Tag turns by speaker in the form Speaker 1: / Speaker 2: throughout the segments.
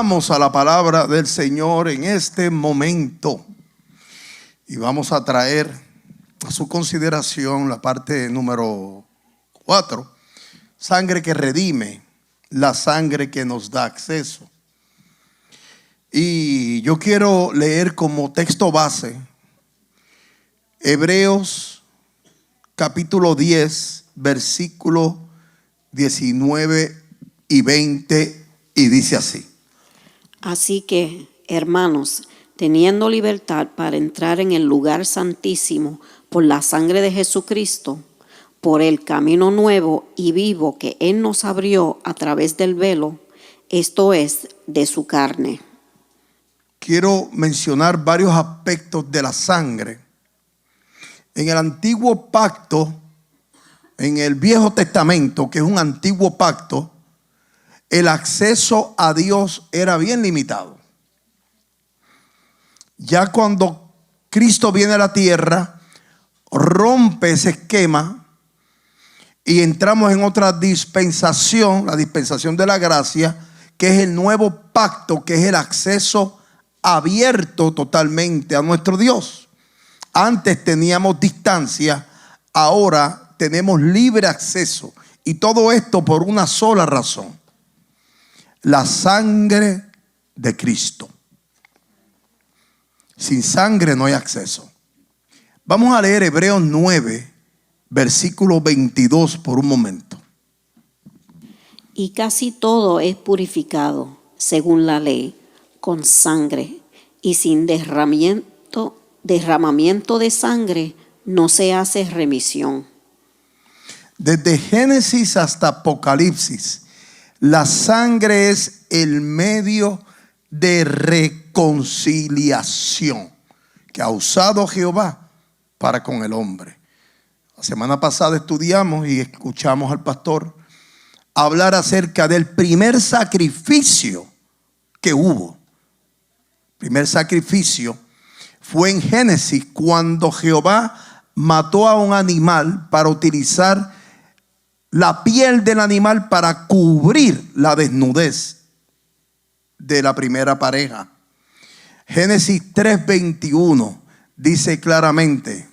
Speaker 1: Vamos a la palabra del Señor en este momento y vamos a traer a su consideración la parte número 4, sangre que redime, la sangre que nos da acceso. Y yo quiero leer como texto base Hebreos capítulo 10, versículo 19 y 20, y dice así:
Speaker 2: Así que, hermanos, teniendo libertad para entrar en el lugar santísimo por la sangre de Jesucristo, por el camino nuevo y vivo que Él nos abrió a través del velo, esto es, de su carne.
Speaker 1: Quiero mencionar varios aspectos de la sangre. En el antiguo pacto, en el Viejo Testamento, que es un antiguo pacto, el acceso a Dios era bien limitado. Ya cuando Cristo viene a la tierra, rompe ese esquema y entramos en otra dispensación, la dispensación de la gracia, que es el nuevo pacto, que es el acceso abierto totalmente a nuestro Dios. Antes teníamos distancia, ahora tenemos libre acceso, y todo esto por una sola razón: la sangre de Cristo. Sin sangre no hay acceso. Vamos a leer Hebreos 9, versículo 22 por un momento.
Speaker 2: Y casi todo es purificado, según la ley, con sangre, y sin derramamiento de sangre no se hace remisión.
Speaker 1: Desde Génesis hasta Apocalipsis, la sangre es el medio de reconciliación que ha usado Jehová para con el hombre. La semana pasada estudiamos y escuchamos al pastor hablar acerca del primer sacrificio que hubo. El primer sacrificio fue en Génesis, cuando Jehová mató a un animal para utilizar la piel del animal para cubrir la desnudez de la primera pareja. Génesis 3:21 dice claramente: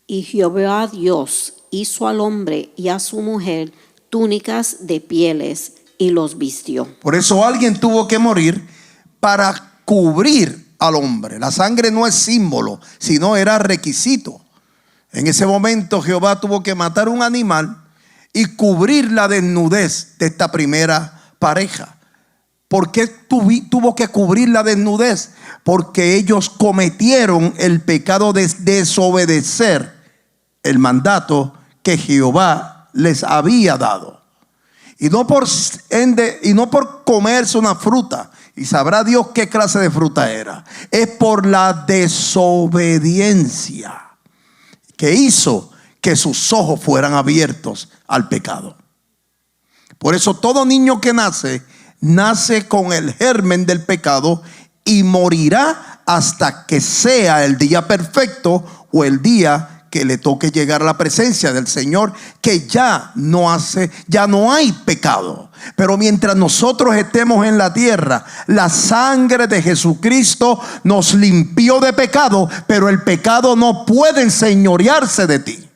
Speaker 2: Y Jehová Dios hizo al hombre y a su mujer túnicas de pieles y los vistió.
Speaker 1: Por eso alguien tuvo que morir para cubrir al hombre. La sangre no es símbolo, sino era requisito. En ese momento Jehová tuvo que matar un animal y cubrir la desnudez de esta primera pareja. ¿Por qué tuvo que cubrir la desnudez? Porque ellos cometieron el pecado de desobedecer el mandato que Jehová les había dado. Y no por comerse una fruta, y sabrá Dios qué clase de fruta era. Es por la desobediencia que hizo que sus ojos fueran abiertos al pecado. Por eso todo niño que nace con el germen del pecado y morirá hasta que sea el día perfecto o el día que le toque llegar a la presencia del Señor, que ya no hay pecado. Pero mientras nosotros estemos en la tierra, la sangre de Jesucristo nos limpió de pecado, pero el pecado no puede enseñorearse de ti,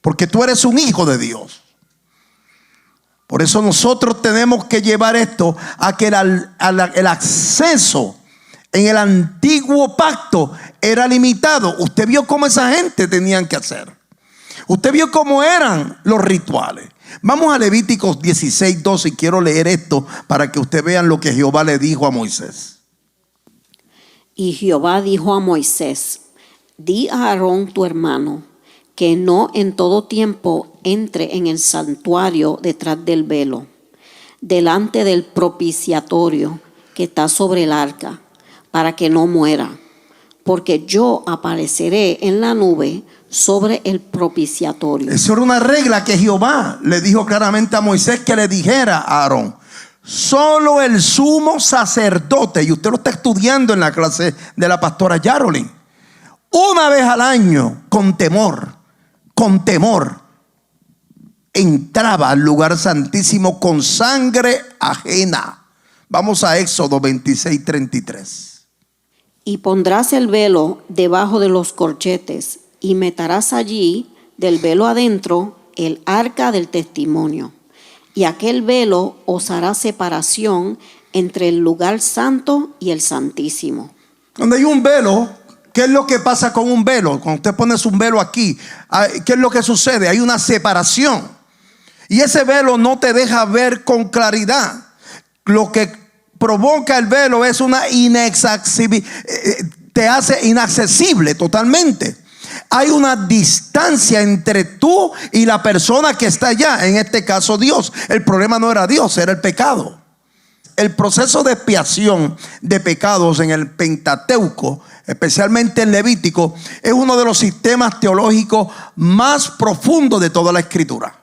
Speaker 1: porque tú eres un hijo de Dios. Por eso nosotros tenemos que llevar esto a que el acceso en el antiguo pacto era limitado. Usted vio cómo esa gente tenían que hacer. Usted vio cómo eran los rituales. Vamos a Levíticos 16:12 y quiero leer esto para que usted vean lo que Jehová le dijo a Moisés.
Speaker 2: Y Jehová dijo a Moisés: Di a Aarón tu hermano que no en todo tiempo entre en el santuario detrás del velo, delante del propiciatorio que está sobre el arca, para que no muera, porque yo apareceré en la nube sobre el propiciatorio.
Speaker 1: Eso era una regla que Jehová le dijo claramente a Moisés que le dijera a Aarón. Solo el sumo sacerdote, y usted lo está estudiando en la clase de la pastora Yarolin, una vez al año, con temor, entraba al lugar santísimo con sangre ajena, Vamos a Éxodo 26:33.
Speaker 2: Y pondrás el velo debajo de los corchetes, y meterás allí, del velo adentro, el arca del testimonio. Y aquel velo os hará separación entre el lugar santo y el santísimo.
Speaker 1: Cuando hay un velo, ¿qué es lo que pasa con un velo? Cuando usted pone un velo aquí, ¿qué es lo que sucede? Hay una separación. Y ese velo no te deja ver con claridad. Lo que provoca el velo es una inaccesibilidad, te hace inaccesible totalmente. Hay una distancia entre tú y la persona que está allá, en este caso Dios. El problema no era Dios, era el pecado. El proceso de expiación de pecados en el Pentateuco, especialmente en Levítico, es uno de los sistemas teológicos más profundos de toda la Escritura.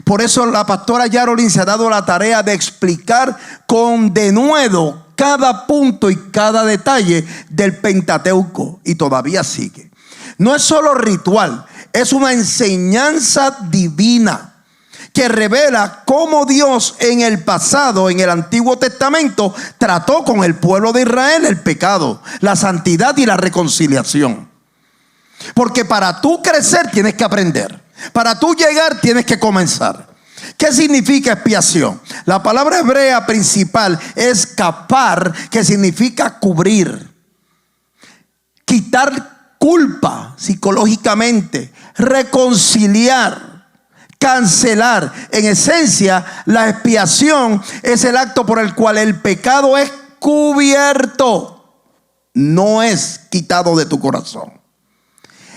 Speaker 1: Por eso la pastora Yarolin se ha dado la tarea de explicar con denuedo cada punto y cada detalle del Pentateuco, y todavía sigue. No es solo ritual, es una enseñanza divina que revela cómo Dios en el pasado, en el Antiguo Testamento, trató con el pueblo de Israel el pecado, la santidad y la reconciliación. Porque para tú crecer tienes que aprender. Para tú llegar tienes que comenzar. ¿Qué significa expiación? La palabra hebrea principal es kapar, que significa cubrir, quitar culpa psicológicamente, reconciliar, cancelar. En esencia, la expiación es el acto por el cual el pecado es cubierto, no es quitado de tu corazón.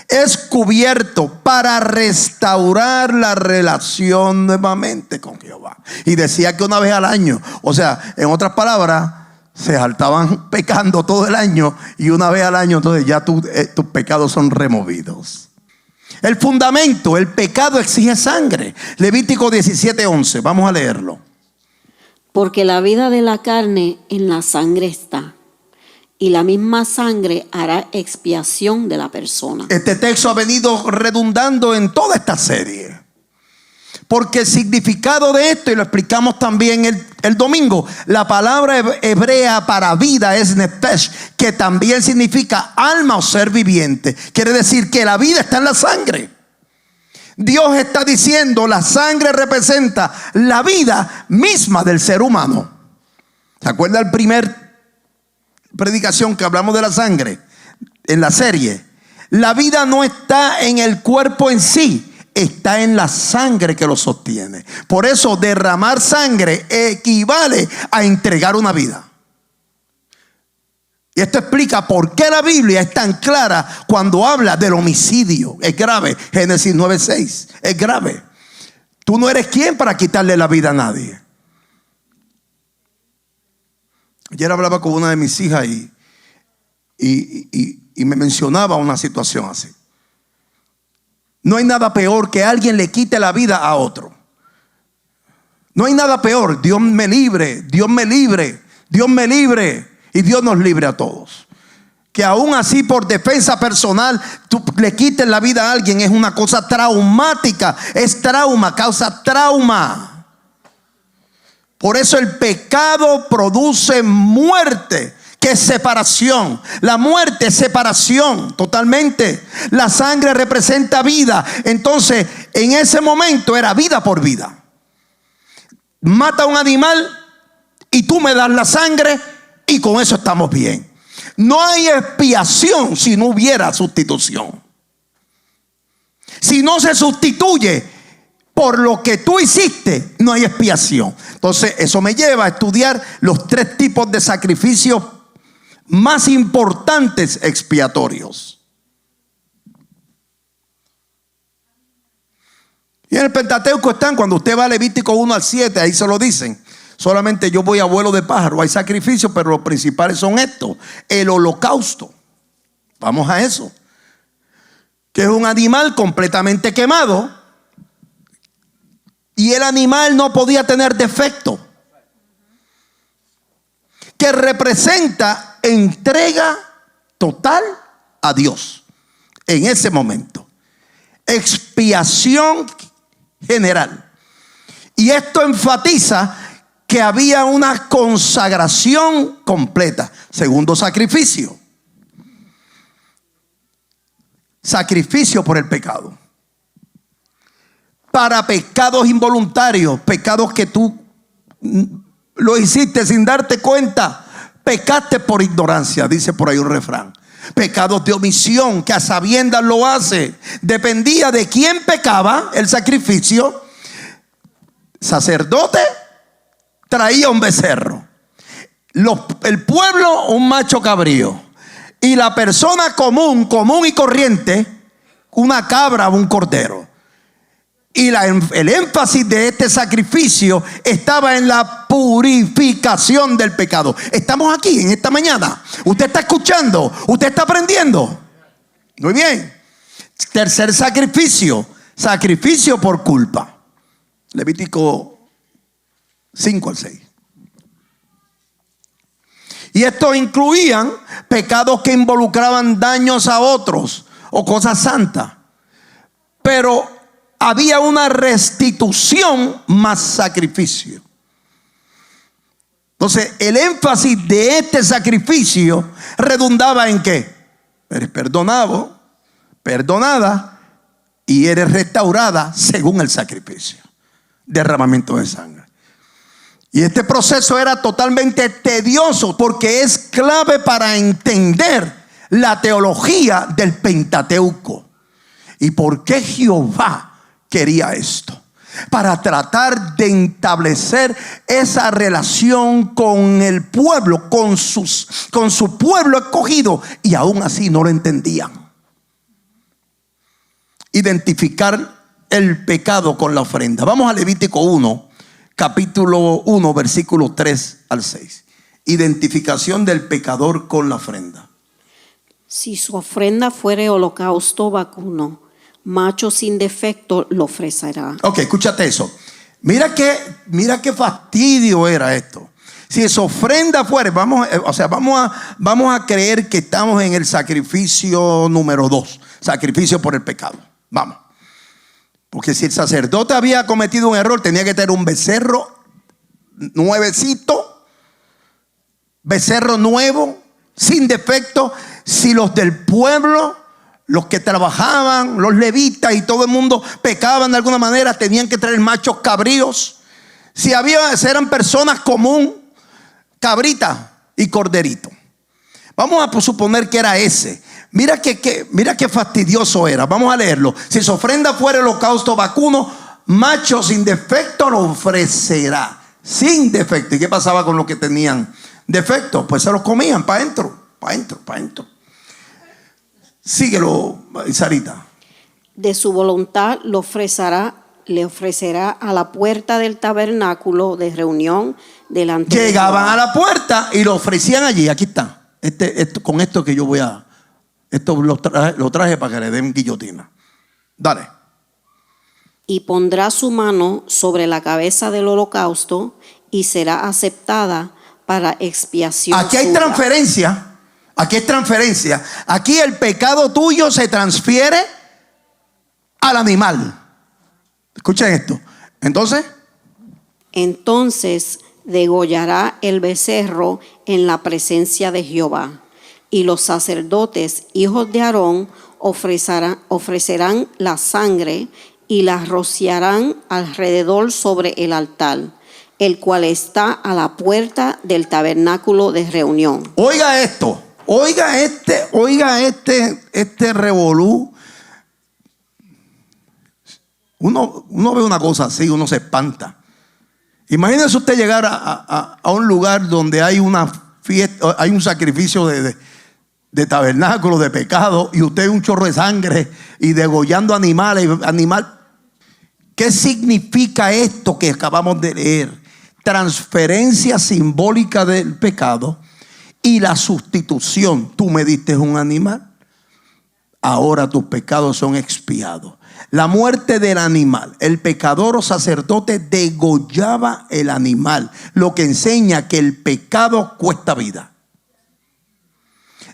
Speaker 1: Es cubierto para restaurar la relación nuevamente con Jehová. Y decía que una vez al año, o sea, en otras palabras, se saltaban pecando todo el año, y una vez al año entonces ya tus pecados son removidos. El fundamento, el pecado exige sangre. Levítico 17:11, vamos a leerlo.
Speaker 2: Porque la vida de la carne en la sangre está, y la misma sangre hará expiación de la persona. Este texto ha venido redundando en toda esta serie, porque el significado de esto, y lo explicamos también el domingo, la palabra hebrea para vida es nefesh, que también significa alma o ser viviente. Quiere decir que la vida está en la sangre. Dios está diciendo, la sangre representa la vida misma del ser humano. ¿Se acuerda el primer predicación que hablamos de la sangre en la serie? La vida no está en el cuerpo en sí, está en la sangre que lo sostiene. Por eso derramar sangre equivale a entregar una vida. Y esto explica por qué la Biblia es tan clara cuando habla del homicidio. Es grave. Génesis 9:6 es grave. Tú no eres quien para quitarle la vida a nadie. Ayer hablaba con una de mis hijas y me mencionaba una situación así. No hay nada peor que alguien le quite la vida a otro. No hay nada peor. Dios me libre, Dios me libre, Dios me libre, y Dios nos libre a todos. Que aún así, por defensa personal, tú le quites la vida a alguien, es una cosa traumática. Es trauma, causa trauma. Por eso el pecado produce muerte, que es separación. La muerte es separación totalmente. La sangre representa vida. Entonces, en ese momento era vida por vida. Mata a un animal y tú me das la sangre, y con eso estamos bien. No hay expiación si no hubiera sustitución. Si no se sustituye por lo que tú hiciste, no hay expiación. Entonces eso me lleva a estudiar los 3 tipos de sacrificios más importantes expiatorios. Y en el Pentateuco están, cuando usted va a Levítico 1-7, ahí se lo dicen. Solamente yo voy a vuelo de pájaro. Hay sacrificios, pero los principales son estos. El holocausto. Vamos a eso. Que es un animal completamente quemado. Y el animal no podía tener defecto. Que representa entrega total a Dios en ese momento. Expiación general. Y esto enfatiza
Speaker 1: que había una consagración completa. Segundo sacrificio. Sacrificio por el pecado. Para pecados involuntarios, pecados que tú lo hiciste sin darte cuenta, pecaste por ignorancia, dice por ahí un refrán. Pecados de omisión, que a sabiendas lo hace. Dependía de quién pecaba el sacrificio. Sacerdote traía un becerro, el pueblo un macho cabrío, y la persona común y corriente una cabra o un cordero. Y el énfasis de este sacrificio estaba en la purificación del pecado. Estamos aquí en esta mañana. Usted está escuchando, usted está aprendiendo. Muy bien. Tercer sacrificio, sacrificio por culpa. Levítico 5 al 6. Y esto incluían pecados que involucraban daños a otros o cosas santas. Pero había una restitución más sacrificio. Entonces, el énfasis de este sacrificio redundaba en que eres perdonado, perdonada y eres restaurada según el sacrificio. Derramamiento de sangre. Y este proceso era totalmente tedioso porque es clave para entender la teología del Pentateuco. ¿Y por qué Jehová quería esto? Para tratar de establecer esa relación con el pueblo, con su pueblo escogido, y aún así no lo entendían. Identificar el pecado con la ofrenda. Vamos a Levítico 1, capítulo 1, versículos 3 al 6. Identificación del pecador con la ofrenda.
Speaker 2: Si su ofrenda fuere holocausto vacuno, macho sin defecto lo ofrecerá.
Speaker 1: Ok, escúchate eso. Mira qué fastidio era esto. Si su ofrenda fuera, vamos a creer que estamos en el sacrificio número 2, sacrificio por el pecado. Vamos. Porque si el sacerdote había cometido un error, tenía que tener un becerro nuevecito, becerro nuevo, sin defecto. Si los del pueblo, los que trabajaban, los levitas y todo el mundo pecaban de alguna manera, tenían que traer machos cabríos. Si eran personas común, cabrita y corderito. Vamos a suponer que era ese. Mira qué fastidioso era. Vamos a leerlo. Si su ofrenda fuera holocausto vacuno, macho sin defecto lo ofrecerá. Sin defecto. ¿Y qué pasaba con los que tenían defecto? Pues se los comían para adentro. Síguelo, Sarita.
Speaker 2: De su voluntad le ofrecerá a la puerta del tabernáculo de reunión delante de
Speaker 1: Llegaban
Speaker 2: Jehová.
Speaker 1: a la puerta y lo ofrecían allí. Aquí está. Con esto que yo voy a... Esto lo traje para que le den guillotina. Dale.
Speaker 2: Y pondrá su mano sobre la cabeza del holocausto y será aceptada para expiación.
Speaker 1: Aquí hay
Speaker 2: suya.
Speaker 1: transferencia. Aquí es transferencia. Aquí el pecado tuyo se transfiere al animal. Escuchen esto. Entonces
Speaker 2: degollará el becerro en la presencia de Jehová. Y los sacerdotes, hijos de Aarón, ofrecerán la sangre y la rociarán alrededor sobre el altar, el cual está a la puerta del tabernáculo de reunión.
Speaker 1: Oiga esto. Oiga este revolú. Uno ve una cosa así, uno se espanta. Imagínese usted llegar a un lugar donde hay una fiesta, hay un sacrificio de tabernáculo, de pecado, y usted ve un chorro de sangre y degollando animales. ¿Qué significa esto que acabamos de leer? Transferencia simbólica del pecado y la sustitución. Tú me diste un animal, ahora tus pecados son expiados. La muerte del animal, el pecador o sacerdote degollaba el animal, lo que enseña que el pecado cuesta vida.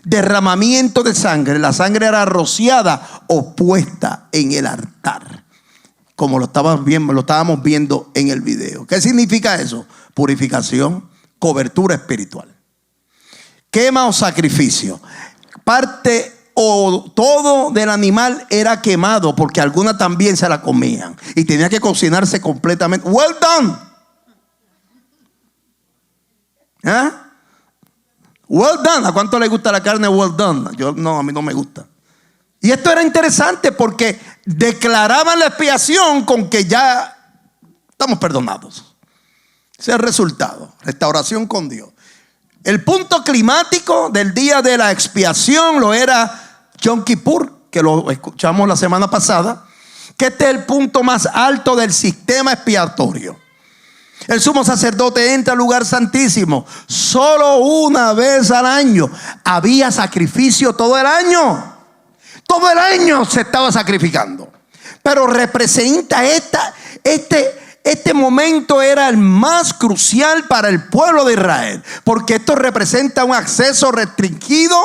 Speaker 1: Derramamiento de sangre, la sangre era rociada o puesta en el altar, como lo estábamos viendo en el video. ¿Qué significa eso? purificación, cobertura espiritual. Quema o sacrificio. Parte o todo del animal era quemado, porque algunas también se la comían y tenía que cocinarse completamente. Well done. ¿Eh? Well done. ¿A cuánto le gusta la carne well done? A mí no me gusta. Y esto era interesante porque declaraban la expiación con que ya estamos perdonados. Ese es el resultado. Restauración con Dios. El punto climático del día de la expiación lo era Yom Kippur, que lo escuchamos la semana pasada, que este es el punto más alto del sistema expiatorio. El sumo sacerdote entra al lugar santísimo solo una vez al año. Había sacrificio todo el año. Todo el año se estaba sacrificando. Pero representa este momento era el más crucial para el pueblo de Israel, porque esto representa un acceso restringido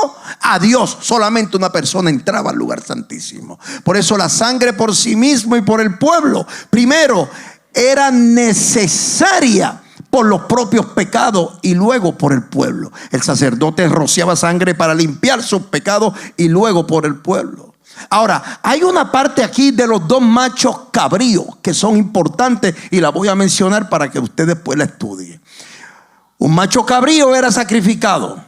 Speaker 1: a Dios. Solamente una persona entraba al lugar santísimo. Por eso la sangre por sí mismo y por el pueblo, primero, era necesaria por los propios pecados y luego por el pueblo. El sacerdote rociaba sangre para limpiar sus pecados y luego por el pueblo. Ahora, hay una parte aquí de los dos machos cabríos que son importantes y la voy a mencionar para que usted después la estudie. Un macho cabrío era sacrificado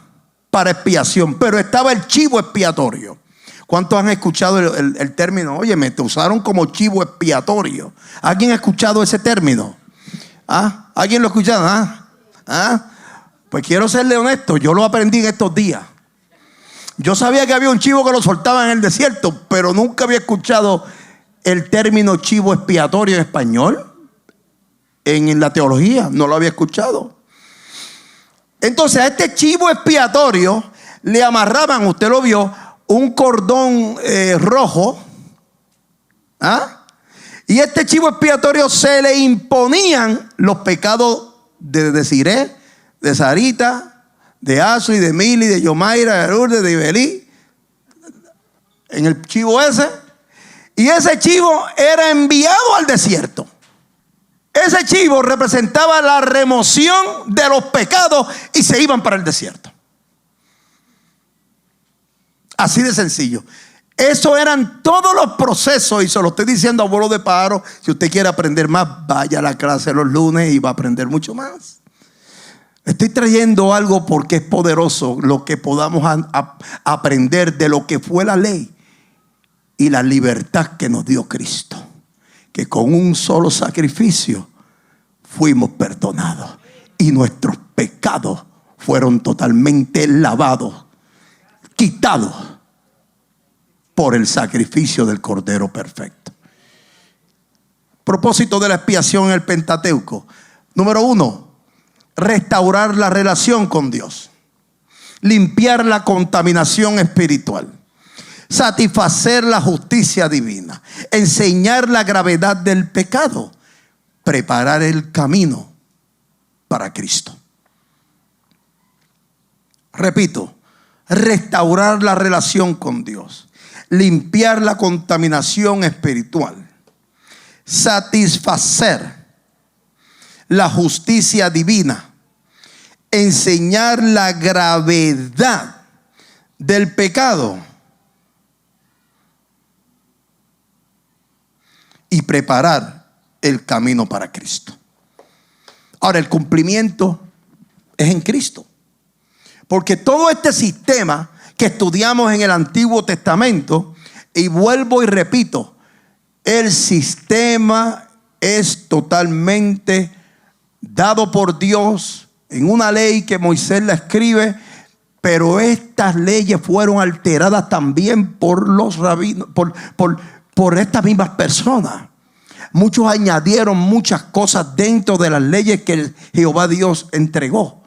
Speaker 1: para expiación, pero estaba el chivo expiatorio. ¿Cuántos han escuchado el término? Oye, te usaron como chivo expiatorio. ¿Alguien ha escuchado ese término? ¿Ah? ¿Alguien lo ha escuchado? ¿Ah? Pues quiero serle honesto, yo lo aprendí en estos días. Yo sabía que había un chivo que lo soltaba en el desierto, pero nunca había escuchado el término chivo expiatorio en español. En la teología no lo había escuchado. Entonces a este chivo expiatorio le amarraban, usted lo vio, un cordón rojo. Y este chivo expiatorio se le imponían los pecados de Desiré, de Sarita, de Aso y de Mili, de Yomaira, de Lourdes, de Ibelí, en el chivo ese. Y ese chivo era enviado al desierto. Ese chivo representaba la remoción de los pecados y se iban para el desierto. Así de sencillo. Eso eran todos los procesos, y se lo estoy diciendo a vuelo de pájaro. Si usted quiere aprender más, vaya a la clase los lunes y va a aprender mucho más. Estoy trayendo algo porque es poderoso lo que podamos aprender de lo que fue la ley y la libertad que nos dio Cristo. Que con un solo sacrificio fuimos perdonados y nuestros pecados fueron totalmente lavados, quitados por el sacrificio del Cordero perfecto. Propósito de la expiación en el Pentateuco. Número 1, restaurar la relación con Dios, limpiar la contaminación espiritual, satisfacer la justicia divina, enseñar la gravedad del pecado, preparar el camino para Cristo. Repito, restaurar la relación con Dios, limpiar la contaminación espiritual, satisfacer la justicia divina, enseñar la gravedad del pecado y preparar el camino para Cristo. Ahora, el cumplimiento es en Cristo, porque todo este sistema que estudiamos en el Antiguo Testamento, y vuelvo y repito, el sistema es totalmente dado por Dios en una ley que Moisés la escribe, pero estas leyes fueron alteradas también por los rabinos, por estas mismas personas. Muchos añadieron muchas cosas dentro de las leyes que Jehová Dios entregó.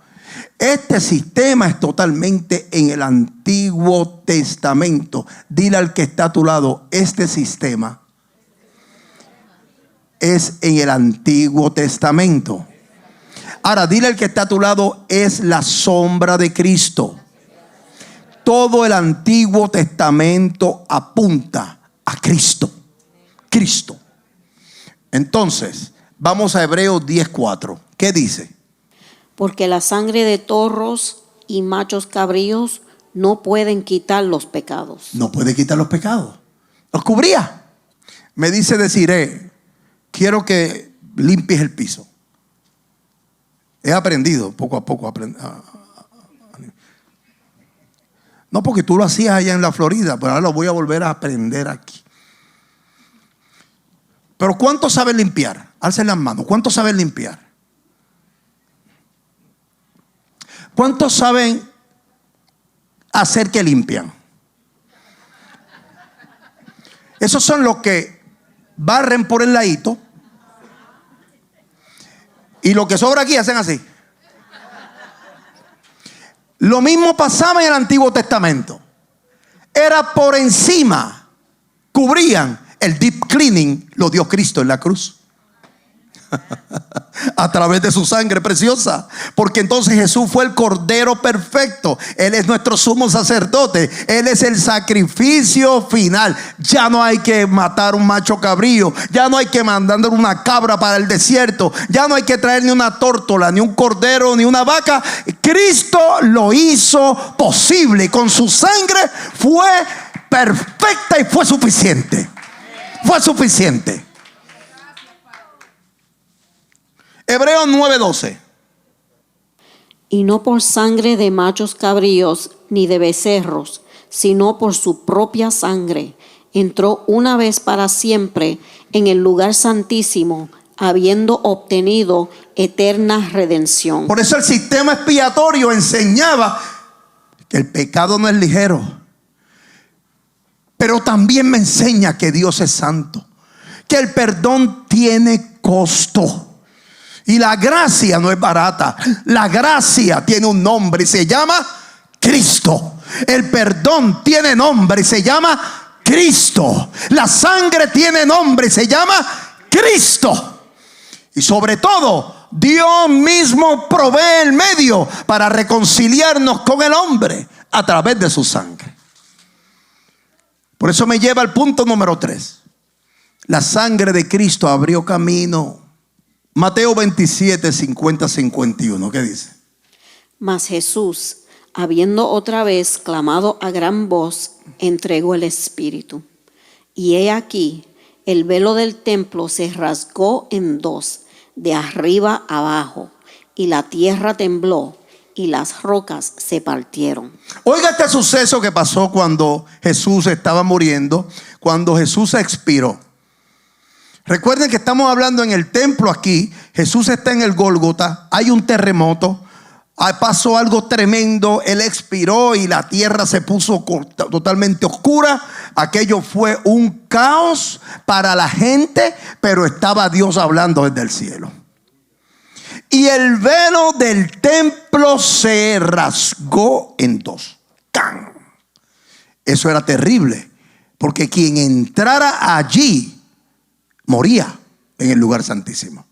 Speaker 1: Este sistema es totalmente en el Antiguo Testamento. Dile al que está a tu lado, este sistema es en el Antiguo Testamento. Ahora dile al que está a tu lado, es la sombra de Cristo. Todo el Antiguo Testamento apunta a Cristo. Cristo. Entonces, vamos a Hebreos 10:4. ¿Qué dice?
Speaker 2: porque la sangre de toros y machos cabríos no pueden quitar los pecados.
Speaker 1: No puede quitar los pecados. Los cubría. Me dice Desiree, quiero que limpies el piso. He aprendido poco a poco. No porque tú lo hacías allá en la Florida, pero ahora lo voy a volver a aprender aquí. Pero ¿cuántos saben limpiar? Alcen las manos. ¿Cuántos saben limpiar? ¿Cuántos saben hacer que limpian? Esos son los que barren por el ladito y lo que sobra aquí hacen así. Lo mismo pasaba en el Antiguo Testamento. Era por encima, cubrían. El deep cleaning lo dio Cristo en la cruz. A través de su sangre preciosa. Porque entonces Jesús fue el Cordero perfecto. Él es nuestro sumo sacerdote. Él es el sacrificio final. Ya no hay que matar un macho cabrío. Ya no hay que mandar una cabra para el desierto. Ya no hay que traer ni una tórtola, ni un cordero, ni una vaca. Cristo lo hizo posible. Con su sangre fue perfecta y fue suficiente. Fue suficiente. Hebreos 9:12.
Speaker 2: Y no por sangre de machos cabríos ni de becerros, sino por su propia sangre, entró una vez para siempre en el lugar santísimo, habiendo obtenido eterna redención.
Speaker 1: Por eso el sistema expiatorio enseñaba que el pecado no es ligero. Pero también me enseña que Dios es santo, que el perdón tiene costo. Y la gracia no es barata. La gracia tiene un nombre y se llama Cristo. El perdón tiene nombre y se llama Cristo. La sangre tiene nombre y se llama Cristo. Y sobre todo, Dios mismo provee el medio para reconciliarnos con el hombre a través de su sangre. Por eso me lleva al punto número 3. La sangre de Cristo abrió camino. Mateo 27, 50, 51. ¿Qué dice?
Speaker 2: Mas Jesús, habiendo otra vez clamado a gran voz, entregó el Espíritu. Y he aquí, el velo del templo se rasgó en dos, de arriba abajo, y la tierra tembló, y las rocas se partieron.
Speaker 1: Oiga este suceso que pasó cuando Jesús estaba muriendo, cuando Jesús expiró. Recuerden que estamos hablando en el templo aquí. Jesús está en el Gólgota, hay un terremoto, pasó algo tremendo, él expiró y la tierra se puso totalmente oscura. Aquello fue un caos para la gente, pero estaba Dios hablando desde el cielo. Y el velo del templo se rasgó en dos. ¡Can! Eso era terrible, porque quien entrara allí moría en el lugar santísimo.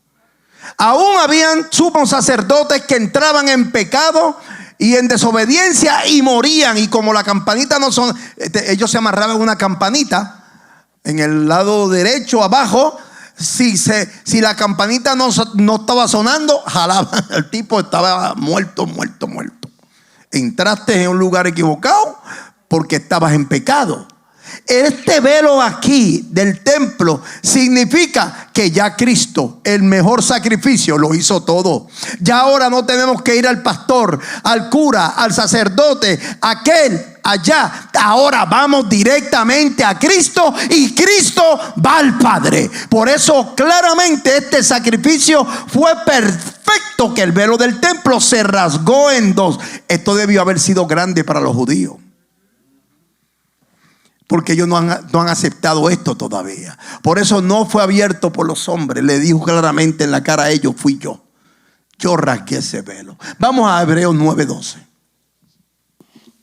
Speaker 1: Aún habían sumos sacerdotes que entraban en pecado y en desobediencia y morían. Y como la campanita no son, ellos se amarraban una campanita en el lado derecho abajo. Si la campanita no estaba sonando, jalaban. El tipo estaba muerto. Entraste en un lugar equivocado porque estabas en pecado. Este velo aquí del templo significa que ya Cristo, el mejor sacrificio, lo hizo todo. Ya ahora no tenemos que ir al pastor, al cura, al sacerdote, aquel allá. Ahora vamos directamente a Cristo y Cristo va al Padre. Por eso claramente este sacrificio fue perfecto, que el velo del templo se rasgó en dos. Esto debió haber sido grande para los judíos, porque ellos no han aceptado esto todavía. Por eso no fue abierto por los hombres. Le dijo claramente en la cara a ellos: fui yo. Yo rasgué ese velo. Vamos a Hebreos 9:12.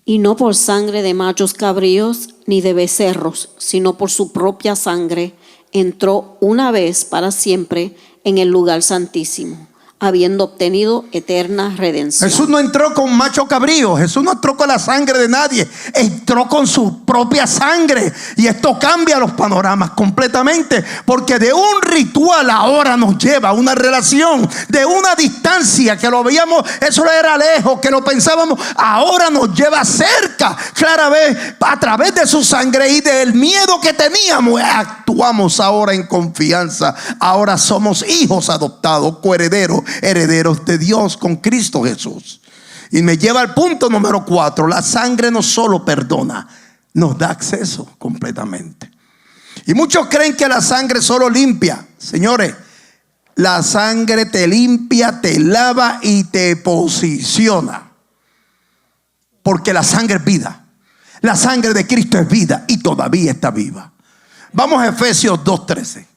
Speaker 2: Y no por sangre de machos cabríos ni de becerros, sino por su propia sangre, entró una vez para siempre en el lugar santísimo, habiendo obtenido eterna redención.
Speaker 1: Jesús no entró con macho cabrío, Jesús no entró con la sangre de nadie, entró con su propia sangre. Y esto cambia los panoramas completamente, porque de un ritual ahora nos lleva a una relación, de una distancia que lo veíamos, eso era lejos, que lo pensábamos, ahora nos lleva cerca, clara vez, a través de su sangre y del miedo que teníamos, actuamos ahora en confianza. Ahora somos hijos adoptados, coherederos, herederos de Dios con Cristo Jesús. Y me lleva al punto número 4. La sangre no solo perdona, nos da acceso completamente. Y muchos creen que la sangre solo limpia. Señores, la sangre te limpia, te lava y te posiciona. Porque la sangre es vida. La sangre de Cristo es vida y todavía está viva. Vamos a Efesios 2:13.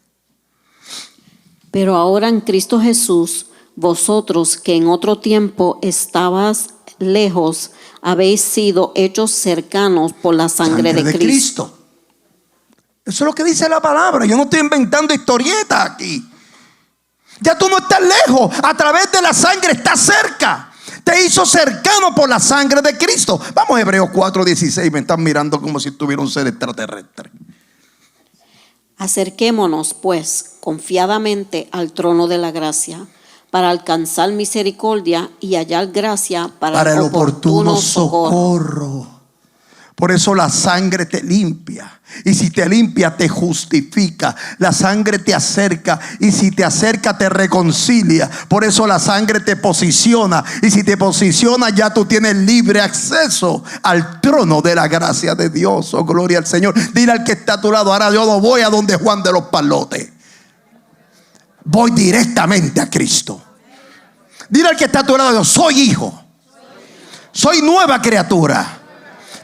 Speaker 2: Pero ahora en Cristo Jesús, vosotros que en otro tiempo estabas lejos, habéis sido hechos cercanos por la sangre de Cristo.
Speaker 1: Eso es lo que dice la palabra. Yo no estoy inventando historietas aquí. Ya tú no estás lejos. A través de la sangre estás cerca. Te hizo cercano por la sangre de Cristo. Vamos a Hebreos 4:16. Me están mirando como si tuviera un ser extraterrestre.
Speaker 2: Acerquémonos, pues, confiadamente al trono de la gracia, para alcanzar misericordia y hallar gracia para el oportuno socorro.
Speaker 1: Por eso la sangre te limpia. Y si te limpia, te justifica. La sangre te acerca. Y si te acerca, te reconcilia. Por eso la sangre te posiciona. Y si te posiciona, ya tú tienes libre acceso al trono de la gracia de Dios. Oh, gloria al Señor. Dile al que está a tu lado: ahora yo no voy a donde Juan de los Palotes. Voy directamente a Cristo. Dile al que está a tu lado: yo soy hijo. Soy nueva criatura.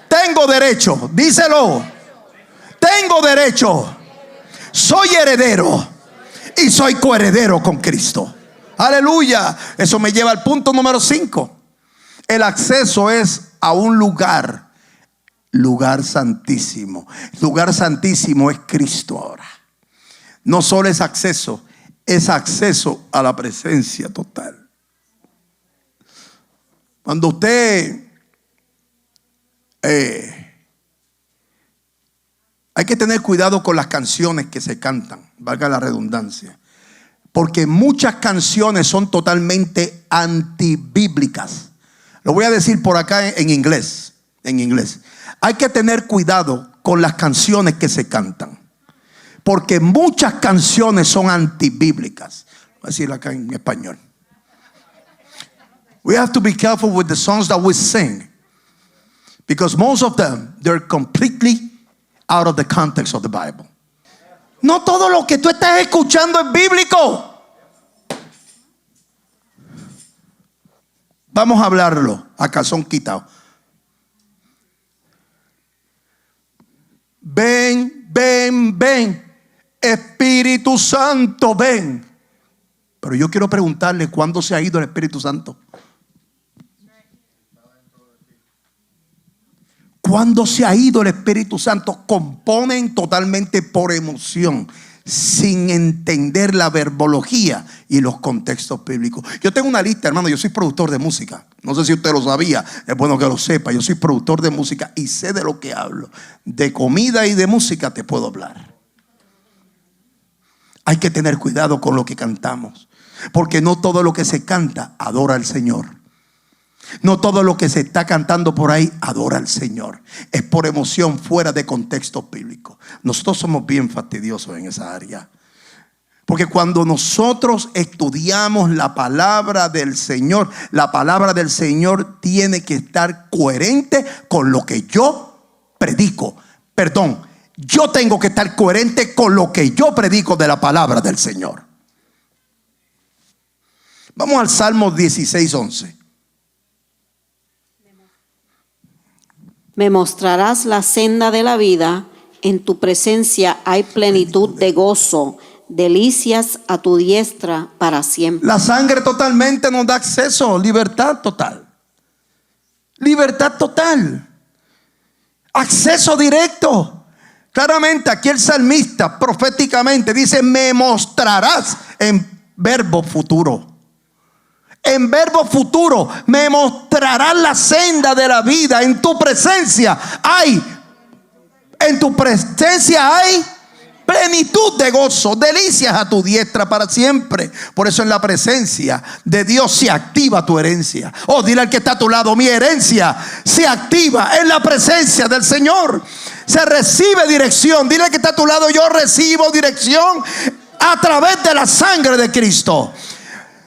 Speaker 1: Tengo derecho, díselo. Tengo derecho. Soy heredero y soy coheredero con Cristo. Aleluya. Eso me lleva al punto número 5. El acceso es a un lugar santísimo. Lugar santísimo es Cristo ahora. No solo es acceso a la presencia total. Cuando usted hay que tener cuidado con las canciones que se cantan, valga la redundancia, porque muchas canciones son totalmente antibíblicas. Lo voy a decir por acá en inglés. Hay que tener cuidado con las canciones que se cantan, porque muchas canciones son antibíblicas. Voy a decirlo acá en español. We have to be careful with the songs that we sing, because most of them, they're completely out of the context of the Bible. No todo lo que tú estás escuchando es bíblico. Vamos a hablarlo a calzón quitado. Ven, ven, ven, Espíritu Santo, ven. Pero yo quiero preguntarle: ¿cuándo se ha ido el Espíritu Santo? Cuando se ha ido el Espíritu Santo, componen totalmente por emoción, sin entender la verbología y los contextos bíblicos. Yo tengo una lista, hermano. Yo soy productor de música. No sé si usted lo sabía, es bueno que lo sepa. Yo soy productor de música y sé de lo que hablo. De comida y de música te puedo hablar. Hay que tener cuidado con lo que cantamos, porque no todo lo que se canta adora al Señor. No todo lo que se está cantando por ahí adora al Señor. Es por emoción, fuera de contexto bíblico. Nosotros somos bien fastidiosos en esa área, porque cuando nosotros estudiamos la palabra del Señor, la palabra del Señor tiene que estar coherente con lo que yo predico. Perdón, yo tengo que estar coherente con lo que yo predico de la palabra del Señor. Vamos al Salmo 16:11.
Speaker 2: Me mostrarás la senda de la vida, en tu presencia hay plenitud de gozo, delicias a tu diestra para siempre.
Speaker 1: La sangre totalmente nos da acceso, libertad total. Libertad total. Acceso directo. Claramente aquí el salmista proféticamente dice: me mostrarás, en verbo futuro. En verbo futuro, me mostrarás la senda de la vida. En tu presencia hay plenitud de gozo, delicias a tu diestra para siempre. Por eso en la presencia de Dios se activa tu herencia. Oh, dile al que está a tu lado: mi herencia se activa en la presencia del Señor. Se recibe dirección. Dile al que está a tu lado: yo recibo dirección a través de la sangre de Cristo.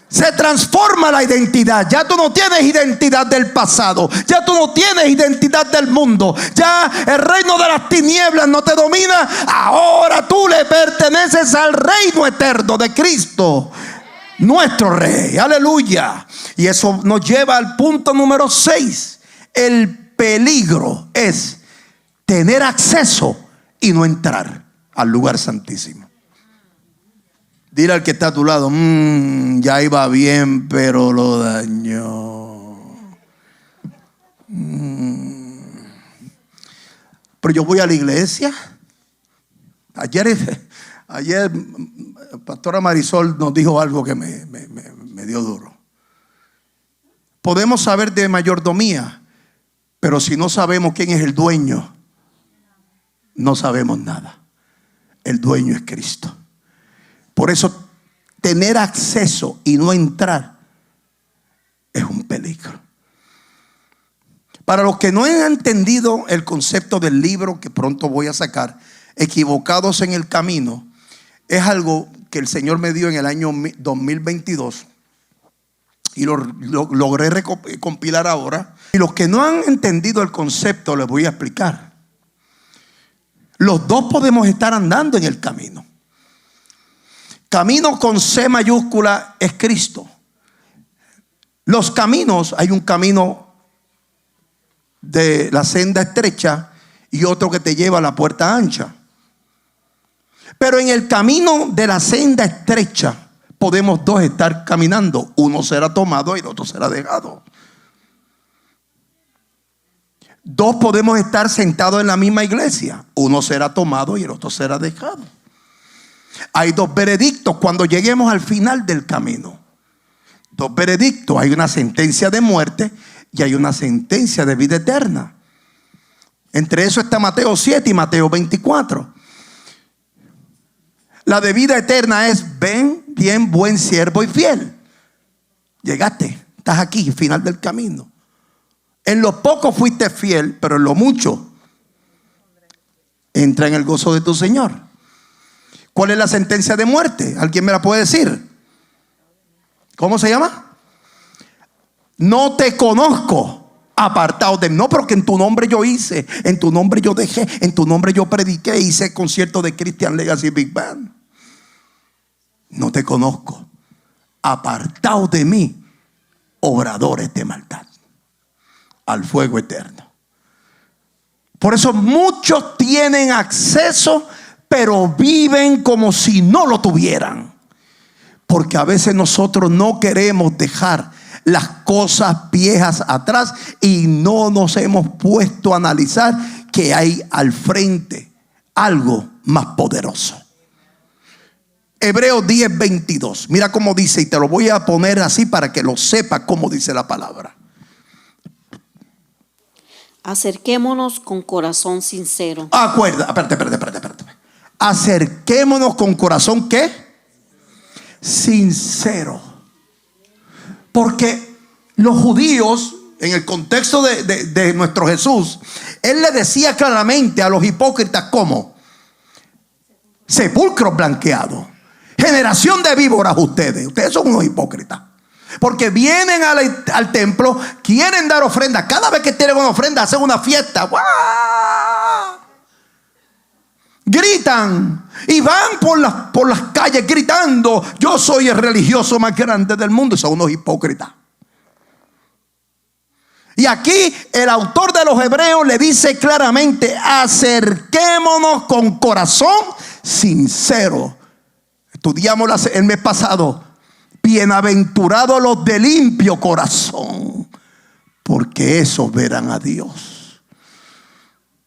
Speaker 1: Se transforma la identidad. Ya tú no tienes identidad del pasado. Ya tú no tienes identidad del mundo. Ya el reino de las tinieblas no te domina. Ahora tú le perteneces al reino eterno de Cristo, nuestro Rey. Aleluya. Y eso nos lleva al punto número 6. El peligro es tener acceso y no entrar al lugar santísimo. Dile al que está a tu lado: ya iba bien, pero lo dañó. Pero yo voy a la iglesia. Ayer Pastora Marisol nos dijo algo que me dio duro. Podemos saber de mayordomía, pero si no sabemos quién es el dueño, no sabemos nada. El dueño es Cristo. Por eso tener acceso y no entrar es un peligro. Para los que no han entendido el concepto del libro que pronto voy a sacar, Equivocados en el Camino, es algo que el Señor me dio en el año 2022 y lo logré recompilar ahora. Y los que no han entendido el concepto les voy a explicar. Los dos podemos estar andando en el camino. Camino con C mayúscula es Cristo. Los caminos, hay un camino de la senda estrecha y otro que te lleva a la puerta ancha. Pero en el camino de la senda estrecha podemos dos estar caminando. Uno será tomado y el otro será dejado. Dos podemos estar sentados en la misma iglesia. Uno será tomado y el otro será dejado. Hay dos veredictos cuando lleguemos al final del camino. Dos veredictos. Hay una sentencia de muerte y hay una sentencia de vida eterna. Entre eso está Mateo 7 y Mateo 24. La de vida eterna es: ven, bien, buen siervo y fiel. Llegaste, estás aquí, final del camino. En lo poco fuiste fiel, pero en lo mucho entra en el gozo de tu Señor. ¿Cuál es la sentencia de muerte? ¿Alguien me la puede decir? ¿Cómo se llama? No te conozco, apartado de mí. No, porque en tu nombre yo hice, en tu nombre yo dejé, en tu nombre yo prediqué, hice concierto de Christian Legacy Big Band. No te conozco, apartado de mí, obradores de maldad, al fuego eterno. Por eso muchos tienen acceso, pero viven como si no lo tuvieran. Porque a veces nosotros no queremos dejar las cosas viejas atrás y no nos hemos puesto a analizar que hay al frente algo más poderoso. Hebreos 10:22. Mira cómo dice, y te lo voy a poner así para que lo sepas cómo dice la palabra.
Speaker 2: Acerquémonos con corazón sincero.
Speaker 1: Espérate. Acerquémonos con corazón ¿qué? Sincero. Porque los judíos, en el contexto de nuestro Jesús, él le decía claramente a los hipócritas: ¿cómo? Sepulcros blanqueados, generación de víboras. Ustedes son unos hipócritas. Porque vienen al templo, quieren dar ofrenda. Cada vez que tienen una ofrenda hacen una fiesta. ¡Guau! Gritan y van por las calles gritando: yo soy el religioso más grande del mundo. Y son unos hipócritas. Y aquí el autor de los Hebreos le dice claramente: acerquémonos con corazón sincero. Estudiamos el mes pasado: bienaventurados los de limpio corazón, porque esos verán a Dios.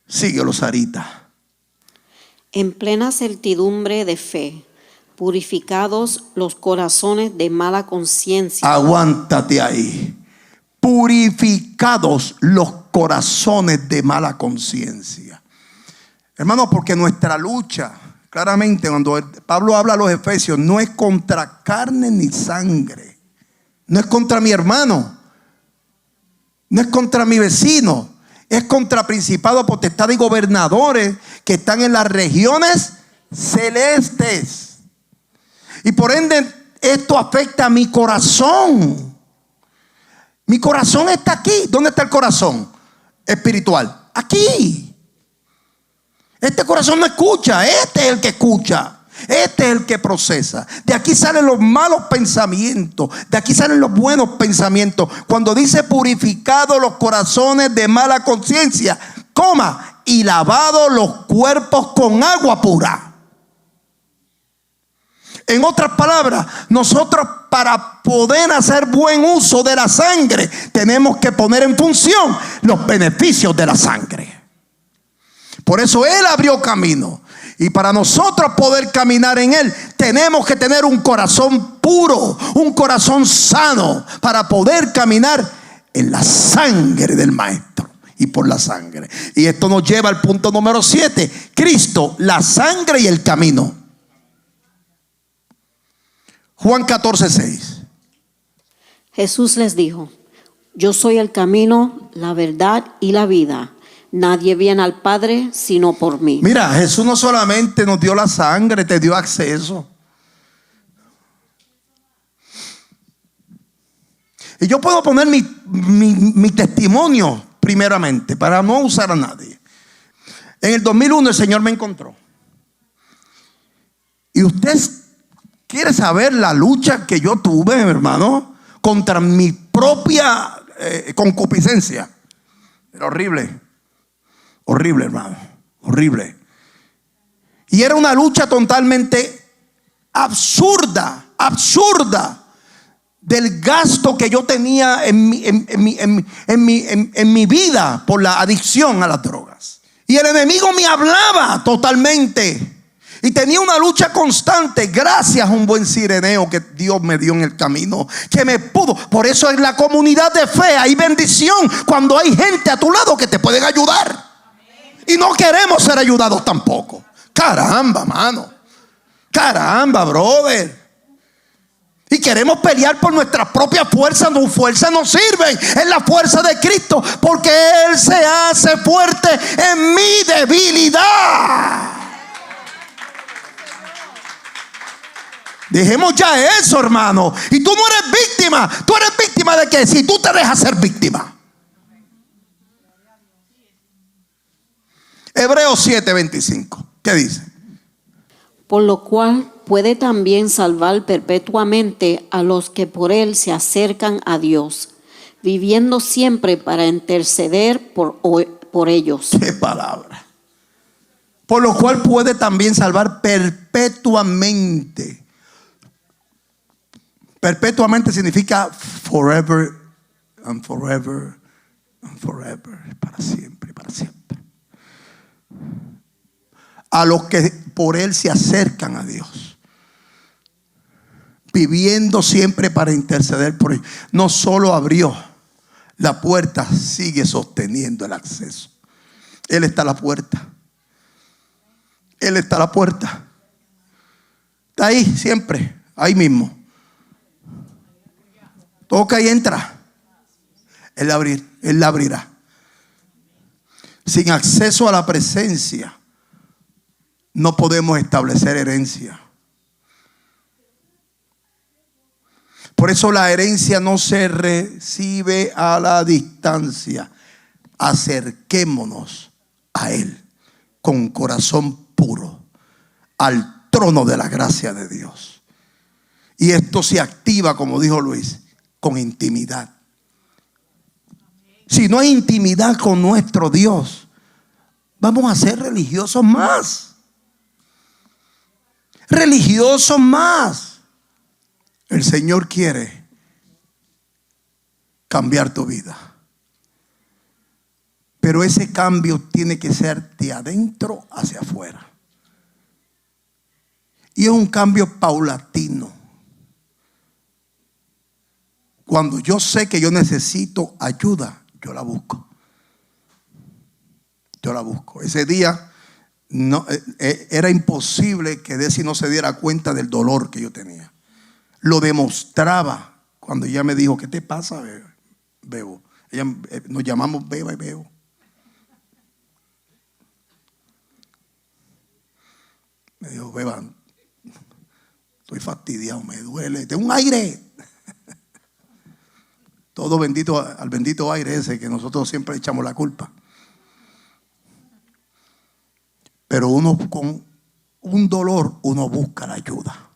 Speaker 1: Síguelo, Sarita.
Speaker 2: En plena certidumbre de fe, purificados los corazones de mala conciencia.
Speaker 1: Aguántate ahí. Purificados los corazones de mala conciencia. Hermano, porque nuestra lucha, claramente cuando Pablo habla a los efesios, no es contra carne ni sangre. No es contra mi hermano. No es contra mi vecino. Es contra principados, potestades y gobernadores que están en las regiones celestes. Y por ende esto afecta a mi corazón. Mi corazón está aquí. ¿Dónde está el corazón espiritual? Aquí. Este corazón no escucha. Este es el que escucha. Este es el que procesa. De aquí salen los malos pensamientos. De aquí salen los buenos pensamientos. Cuando dice purificado los corazones de mala conciencia, coma, y lavado los cuerpos con agua pura. En otras palabras, nosotros para poder hacer buen uso de la sangre, tenemos que poner en función los beneficios de la sangre. Por eso Él abrió camino. Y para nosotros poder caminar en Él, tenemos que tener un corazón puro, un corazón sano, para poder caminar en la sangre del Maestro y por la sangre. Y esto nos lleva al punto número 7. Cristo, la sangre y el camino. Juan 14:6.
Speaker 2: Jesús les dijo: yo soy el camino, la verdad y la vida. Nadie viene al Padre sino por mí.
Speaker 1: Mira, Jesús no solamente nos dio la sangre, te dio acceso. Y yo puedo poner mi testimonio primeramente, para no usar a nadie. En el 2001 el Señor me encontró. Y usted quiere saber la lucha que yo tuve, hermano, contra mi propia concupiscencia. Era horrible. Horrible, hermano. Horrible. Y era una lucha totalmente absurda. Del gasto que yo tenía en mi vida por la adicción a las drogas. Y el enemigo me hablaba totalmente. Y tenía una lucha constante, gracias a un buen sireneo que Dios me dio en el camino, que me pudo. Por eso en la comunidad de fe hay bendición cuando hay gente a tu lado que te pueden ayudar. Y no queremos ser ayudados tampoco. Caramba, mano. Caramba, brother. Y queremos pelear por nuestra propia fuerza. Tu fuerza no sirve. Es la fuerza de Cristo, porque Él se hace fuerte en mi debilidad. Dejemos ya eso, hermano. Y tú no eres víctima. Tú eres víctima de que si tú te dejas ser víctima. Hebreos 7:25. ¿Qué dice?
Speaker 2: Por lo cual puede también salvar perpetuamente a los que por Él se acercan a Dios, viviendo siempre para interceder por ellos.
Speaker 1: ¡Qué palabra! Por lo cual puede también salvar perpetuamente. Perpetuamente significa forever and forever and forever. Para siempre, para siempre. A los que por Él se acercan a Dios, viviendo siempre para interceder por ellos. No solo abrió la puerta, sigue sosteniendo el acceso. Él está a la puerta. Él está a la puerta. Está ahí siempre, ahí mismo. Toca y entra. Él la abrirá. Sin acceso a la presencia no podemos establecer herencia. Por eso la herencia no se recibe a la distancia. Acerquémonos a Él con corazón puro, al trono de la gracia de Dios. Y esto se activa, como dijo Luis, con intimidad. Si no hay intimidad con nuestro Dios, vamos a ser religiosos más. Religiosos más. El Señor quiere cambiar tu vida. Pero ese cambio tiene que ser de adentro hacia afuera. Y es un cambio paulatino. Cuando yo sé que yo necesito ayuda, yo la busco. Yo la busco. Ese día no, era imposible que Desi no se diera cuenta del dolor que yo tenía. Lo demostraba cuando ella me dijo, ¿qué te pasa, Bebo? Ella, nos llamamos Beba y Bebo. Me dijo, Beba, estoy fastidiado, me duele, tengo un aire. Todo bendito al bendito aire ese que nosotros siempre echamos la culpa. Pero uno con un dolor, uno busca la ayuda.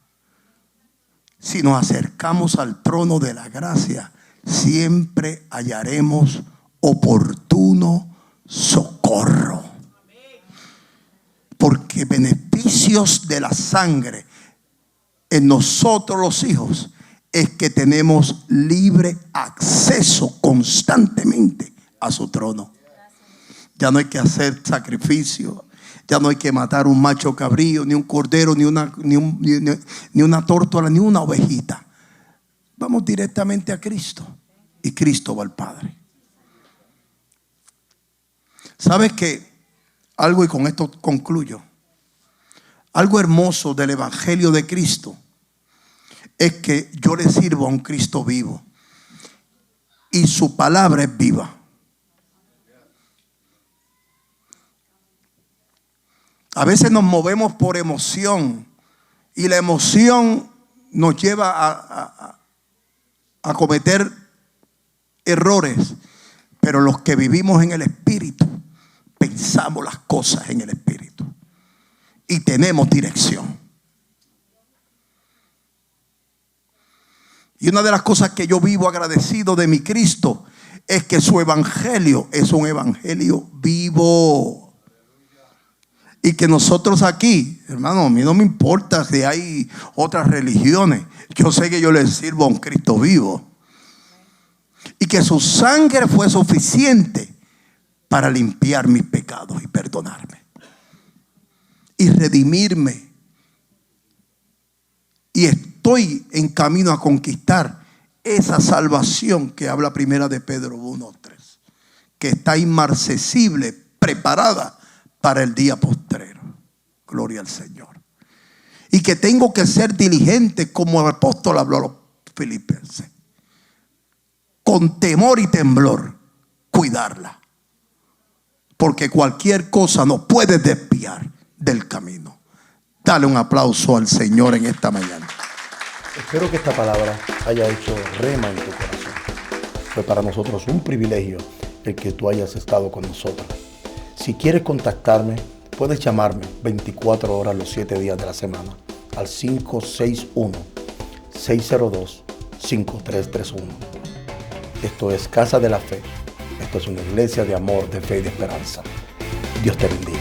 Speaker 1: Si nos acercamos al trono de la gracia, siempre hallaremos oportuno socorro. Porque beneficios de la sangre en nosotros los hijos es que tenemos libre acceso constantemente a su trono. Ya no hay que hacer sacrificio. Ya no hay que matar un macho cabrío, ni un cordero, ni una tórtola, ni una ovejita. Vamos directamente a Cristo y Cristo va al Padre. ¿Sabes qué? Algo, y con esto concluyo. Algo hermoso del Evangelio de Cristo es que yo le sirvo a un Cristo vivo y su palabra es viva. A veces nos movemos por emoción y la emoción nos lleva a cometer errores. Pero los que vivimos en el Espíritu, pensamos las cosas en el Espíritu y tenemos dirección. Y una de las cosas que yo vivo agradecido de mi Cristo es que su evangelio es un evangelio vivo. Y que nosotros aquí, hermano, a mí no me importa si hay otras religiones. Yo sé que yo le sirvo a un Cristo vivo. Y que su sangre fue suficiente para limpiar mis pecados y perdonarme. Y redimirme. Y estoy en camino a conquistar esa salvación que habla primera de Pedro 1:3. Que está inmarcesible, preparada para el día postrero. Gloria al Señor. Y que tengo que ser diligente, como el apóstol habló a los filipenses, con temor y temblor, cuidarla. Porque cualquier cosa nos puede desviar del camino. Dale un aplauso al Señor en esta mañana.
Speaker 3: Espero que esta palabra haya hecho rema en tu corazón. Fue para nosotros un privilegio el que tú hayas estado con nosotros. Si quieres contactarme, puedes llamarme 24 horas los 7 días de la semana al 561-602-5331. Esto es Casa de la Fe. Esto es una iglesia de amor, de fe y de esperanza. Dios te bendiga.